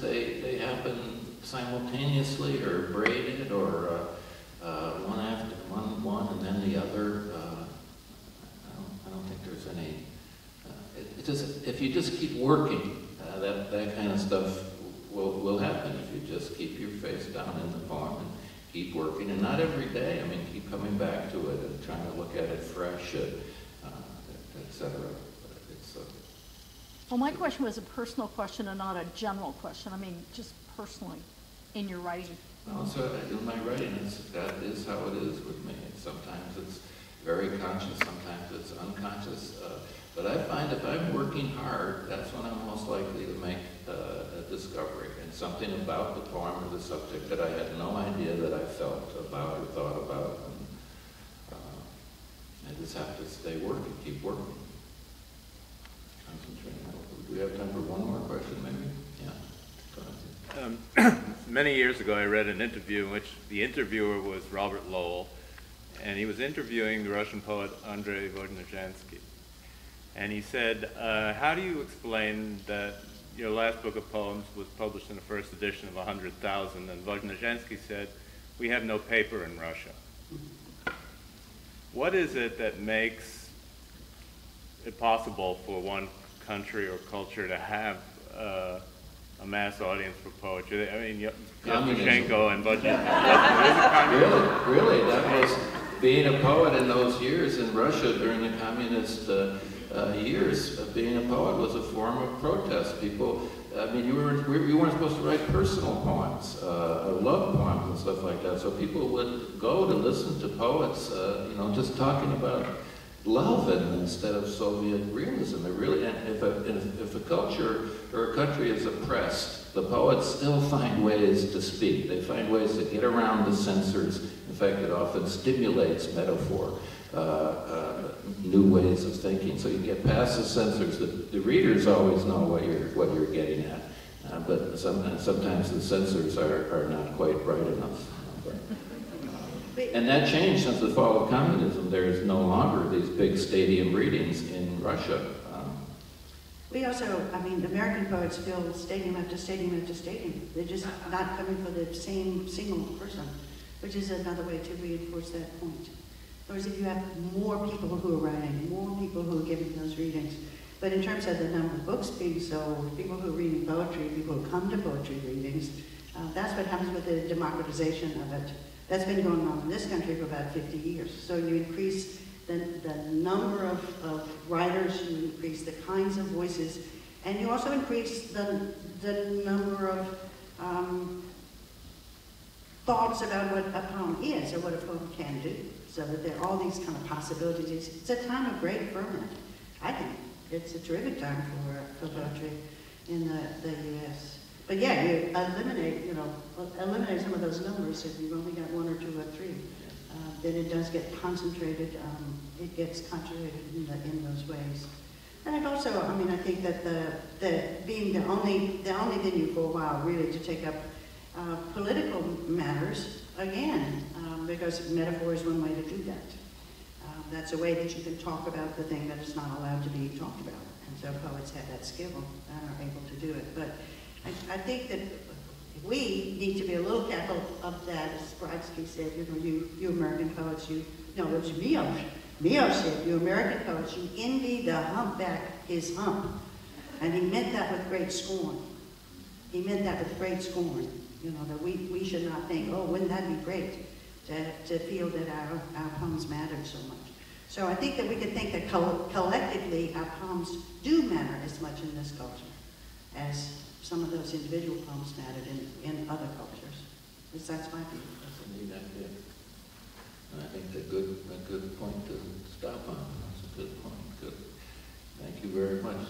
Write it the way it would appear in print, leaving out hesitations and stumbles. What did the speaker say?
they happen simultaneously or braided or one after one and then the other. I don't think there's any. It just, if you just keep working, that kind of stuff will happen if you just keep your face down in the poem and keep working, and not every day. I mean, keep coming back to it and trying to look at it fresh, etc. Well, my question was a personal question and not a general question. I mean, just personally, in your writing. Well, so in my writing, that is how it is with me. Sometimes it's very conscious, sometimes it's unconscious. But I find if I'm working hard, that's when I'm most likely to make a discovery, and something about the poem or the subject that I had no idea that I felt about or thought about. And I just have to stay working, keep working. Concentrating. Do we have time for one more question, maybe? Yeah. Go ahead. Many years ago, I read an interview in which the interviewer was Robert Lowell, and he was interviewing the Russian poet Andrei Vodnozhansky. And he said, how do you explain that your last book of poems was published in the first edition of 100,000? And Vodnozhansky said, we have no paper in Russia. What is it that makes it possible for one country or culture to have a mass audience for poetry? I mean, Yevtushenko and Vodnozhansky. Really, that was being a poet in those years in Russia during the communist years. Being a poet was a form of protest. People, I mean, you weren't supposed to write personal poems, love poems and stuff like that. So people would go to listen to poets, just talking about love instead of Soviet realism. It really, and if a culture or a country is oppressed, the poets still find ways to speak. They find ways to get around the censors. In fact, it often stimulates metaphor, new ways of thinking. So you get past the censors. The readers always know what you're getting at, but sometimes the censors are not quite bright enough. And that changed since the fall of communism. There is no longer these big stadium readings in Russia. We also, I mean, American poets fill stadium after stadium after stadium. They're just not coming for the same single person, which is another way to reinforce that point. Whereas if you have more people who are writing, more people who are giving those readings, but in terms of the number of books being sold, people who are reading poetry, people who come to poetry readings, that's what happens with the democratization of it. That's been going on in this country for about 50 years. So you increase the number of writers, you increase the kinds of voices, and you also increase the number of thoughts about what a poem is or what a poem can do, so that there are all these kind of possibilities. It's a time of great ferment. I think it's a terrific time for poetry in the U.S. But yeah, you eliminate some of those numbers if you've only got one or two or three. Then it does get concentrated. It gets concentrated in those ways. And it also, I mean, I think that the being the only venue for a while really to take up political matters again, because metaphor is one way to do that. That's a way that you can talk about the thing that is not allowed to be talked about. And so poets have that skill and are able to do it. But I think that we need to be a little careful of that, as Brodsky said, you American poets, it was Mio said, you American poets, you envy the humpback his hump. And he meant that with great scorn. He meant that with great scorn. That we should not think, oh, wouldn't that be great to feel that our poems mattered so much. So I think that we can think that collectively our poems do matter as much in this culture as some of those individual poems mattered in other cultures. That's my view. That's indeed that. And I think a good point to stop on. That's a good point. Good. Thank you very much.